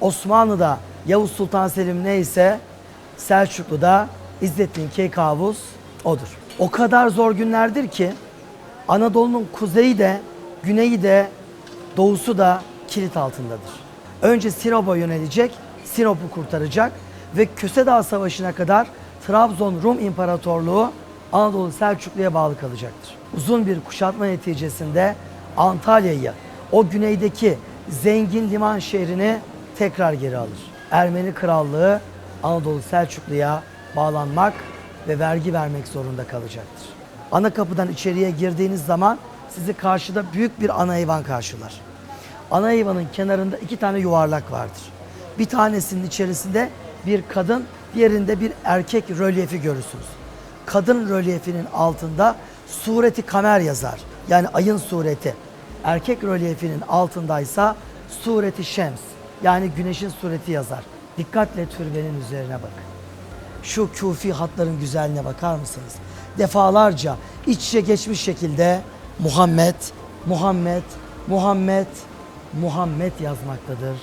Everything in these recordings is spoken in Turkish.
Osmanlı'da Yavuz Sultan Selim neyse Selçuklu'da İzzettin Keykavus odur. O kadar zor günlerdir ki Anadolu'nun kuzeyi de, güneyi de, doğusu da kilit altındadır. Önce Sinop'a yönelecek, Sinop'u kurtaracak ve Köse Dağı Savaşı'na kadar Trabzon Rum İmparatorluğu Anadolu Selçuklu'ya bağlı kalacaktır. Uzun bir kuşatma neticesinde Antalya'yı, o güneydeki zengin liman şehrini tekrar geri alır. Ermeni Krallığı Anadolu Selçuklu'ya bağlanmak ve vergi vermek zorunda kalacaktır. Ana kapıdan içeriye girdiğiniz zaman sizi karşıda büyük bir ana eyvan karşılar. Ana eyvanın kenarında 2 tane yuvarlak vardır. Bir tanesinin içerisinde bir kadın, diğerinde bir erkek rölyefi görürsünüz. Kadın rölyefinin altında Sureti Kamer yazar. Yani ayın sureti. Erkek rölyefinin altındaysa Sureti Şems. Yani güneşin sureti yazar. Dikkatle türbenin üzerine bakın. Şu küfi hatların güzelliğine bakar mısınız? Defalarca iç içe geçmiş şekilde Muhammed, Muhammed, Muhammed, Muhammed yazmaktadır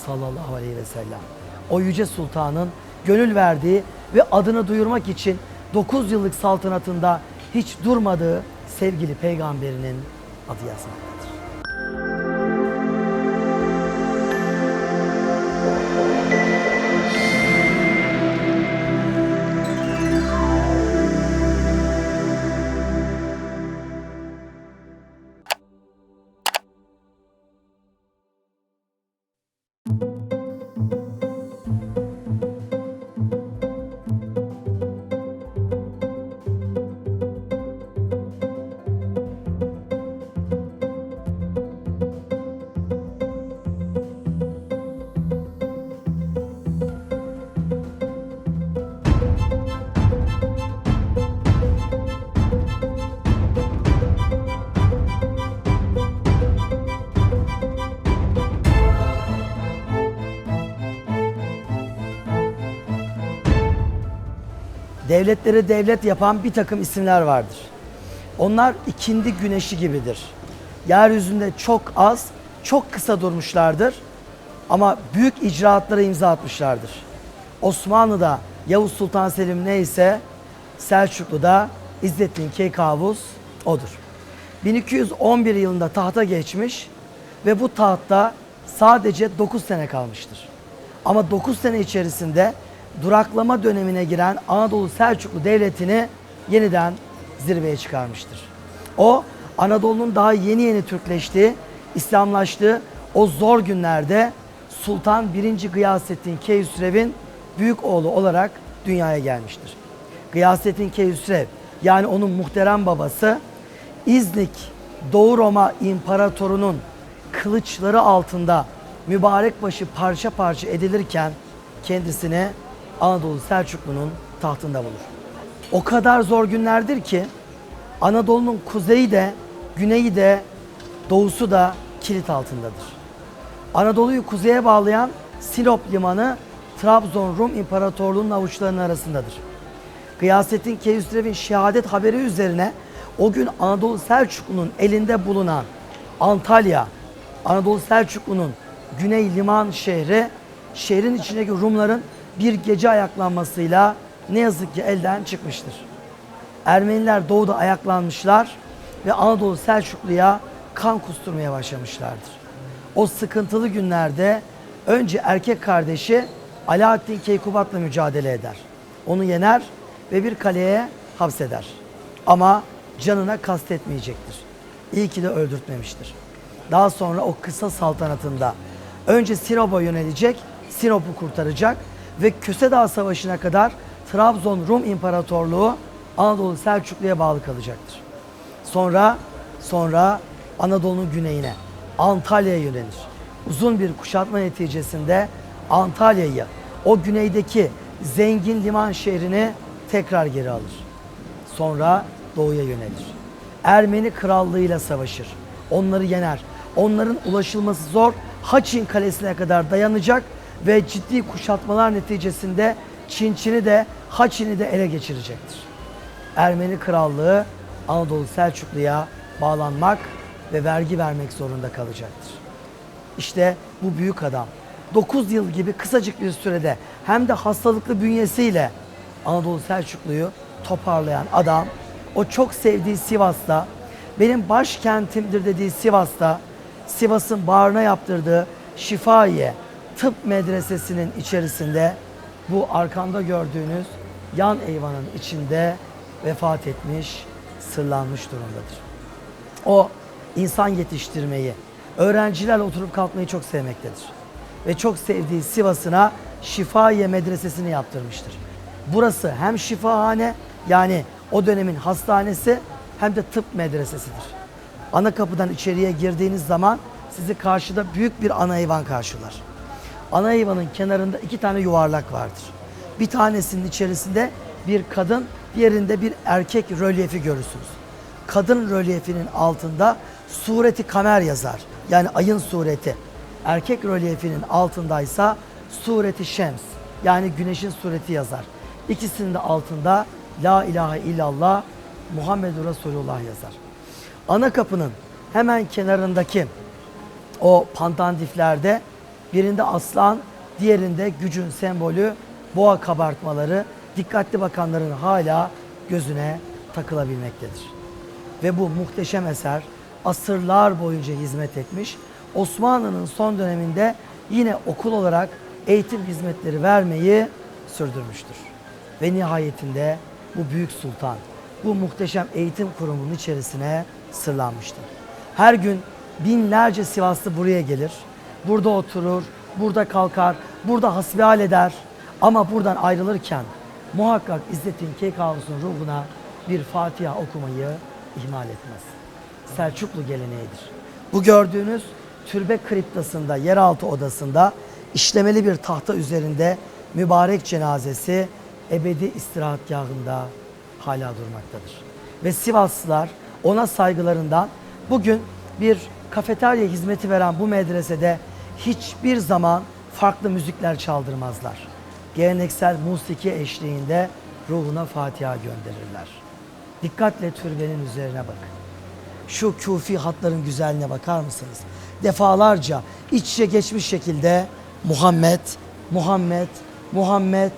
sallallahu aleyhi ve sellem. O yüce sultanın gönül verdiği ve adını duyurmak için 9 yıllık saltanatında hiç durmadığı sevgili peygamberinin adı yazmaktadır. Devletleri devlet yapan bir takım isimler vardır. Onlar ikindi güneşi gibidir. Yeryüzünde çok az, çok kısa durmuşlardır ama büyük icraatlara imza atmışlardır. Osmanlı'da Yavuz Sultan Selim neyse Selçuklu'da İzzettin Keykavus odur. 1211 yılında tahta geçmiş ve bu tahtta sadece 9 sene kalmıştır. Ama 9 sene içerisinde duraklama dönemine giren Anadolu Selçuklu Devleti'ni yeniden zirveye çıkarmıştır. O, Anadolu'nun daha yeni Türkleştiği, İslamlaştığı o zor günlerde Sultan 1. Gıyasettin Keyhüsrev'in büyük oğlu olarak dünyaya gelmiştir. Gıyasettin Keyhüsrev, yani onun muhterem babası, İznik Doğu Roma İmparatoru'nun kılıçları altında mübarek başı parça parça edilirken kendisini Anadolu Selçuklu'nun tahtında bulur. O kadar zor günlerdir ki Anadolu'nun kuzeyi de, güneyi de, doğusu da kilit altındadır. Anadolu'yu kuzeye bağlayan Sinop limanı Trabzon Rum İmparatorluğu'nun avuçlarının arasındadır. Gıyasettin Keyhüsrev'in şehadet haberi üzerine o gün Anadolu Selçuklu'nun elinde bulunan Antalya, Anadolu Selçuklu'nun güney liman şehri, şehrin içindeki Rumların bir gece ayaklanmasıyla ne yazık ki elden çıkmıştır. Ermeniler doğuda ayaklanmışlar ve Anadolu Selçuklu'ya kan kusturmaya başlamışlardır. O sıkıntılı günlerde önce erkek kardeşi Alaaddin Keykubat'la mücadele eder. Onu yener ve bir kaleye hapseder. Ama canına kastetmeyecektir. İyi ki de öldürtmemiştir. Daha sonra o kısa saltanatında önce Sinop'a yönelecek, Sinop'u kurtaracak ve Köse Dağı Savaşı'na kadar Trabzon Rum İmparatorluğu Anadolu Selçuklu'ya bağlı kalacaktır. Sonra Anadolu'nun güneyine, Antalya'ya yönelir. Uzun bir kuşatma neticesinde Antalya'yı, o güneydeki zengin liman şehrini tekrar geri alır. Sonra doğuya yönelir. Ermeni Krallığı'yla savaşır. Onları yener. Onların ulaşılması zor Haçin Kalesi'ne kadar dayanacak ve ciddi kuşatmalar neticesinde Çinçin'i de Haçin'i de ele geçirecektir. Ermeni Krallığı Anadolu Selçuklu'ya bağlanmak ve vergi vermek zorunda kalacaktır. İşte bu büyük adam 9 yıl gibi kısacık bir sürede hem de hastalıklı bünyesiyle Anadolu Selçuklu'yu toparlayan adam, o çok sevdiği Sivas'ta, benim başkentimdir dediği Sivas'ta, Sivas'ın bağrına yaptırdığı Şifahiye Tıp Medresesi'nin içerisinde bu arkamda gördüğünüz yan eyvanın içinde vefat etmiş, sırlanmış durumdadır. O insan yetiştirmeyi, öğrencilerle oturup kalkmayı çok sevmektedir. Ve çok sevdiği Sivas'ına Şifahiye Medresesi'ni yaptırmıştır. Burası hem şifahane, yani o dönemin hastanesi, hem de tıp medresesidir. Ana kapıdan içeriye girdiğiniz zaman sizi karşıda büyük bir ana eyvan karşılar. Ana eyvanın kenarında 2 tane yuvarlak vardır. Bir tanesinin içerisinde bir kadın, diğerinde bir erkek rölyefi görürsünüz. Kadın rölyefinin altında sureti kamer yazar. Yani ayın sureti. Erkek rölyefinin altındaysa sureti şems. Yani güneşin sureti yazar. İkisinin de altında La ilahe illallah Muhammedur Resulullah yazar. Ana kapının hemen kenarındaki o pandandiflerde birinde aslan, diğerinde gücün sembolü boğa kabartmaları dikkatli bakanların hala gözüne takılabilmektedir. Ve bu muhteşem eser asırlar boyunca hizmet etmiş. Osmanlı'nın son döneminde yine okul olarak eğitim hizmetleri vermeyi sürdürmüştür. Ve nihayetinde bu büyük sultan bu muhteşem eğitim kurumunun içerisine sırlanmıştır. Her gün binlerce Sivaslı buraya gelir, burada oturur, burada kalkar, burada hasbihal eder. Ama buradan ayrılırken muhakkak İzzettin Keykubaşı'nın ruhuna bir Fatiha okumayı ihmal etmez. Selçuklu geleneğidir. Bu gördüğünüz türbe kriptasında, yeraltı odasında işlemeli bir tahta üzerinde mübarek cenazesi ebedi istirahatgahında hala durmaktadır. Ve Sivaslılar ona saygılarından bugün bir kafeterya hizmeti veren bu medresede hiçbir zaman farklı müzikler çaldırmazlar. Geleneksel musiki eşliğinde ruhuna Fatiha gönderirler. Dikkatle türbenin üzerine bakın. Şu küfi hatların güzelliğine bakar mısınız? Defalarca iç içe geçmiş şekilde Muhammed, Muhammed, Muhammed,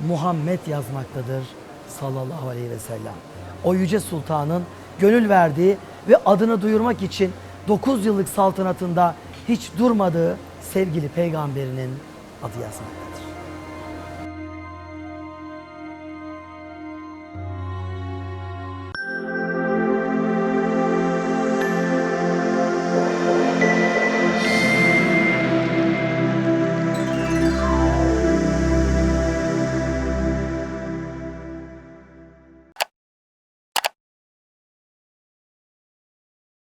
Muhammed yazmaktadır sallallahu aleyhi ve sellem. O yüce sultanın gönül verdiği ve adını duyurmak için 9 yıllık saltanatında hiç durmadığı sevgili peygamberinin adı yazmaktadır.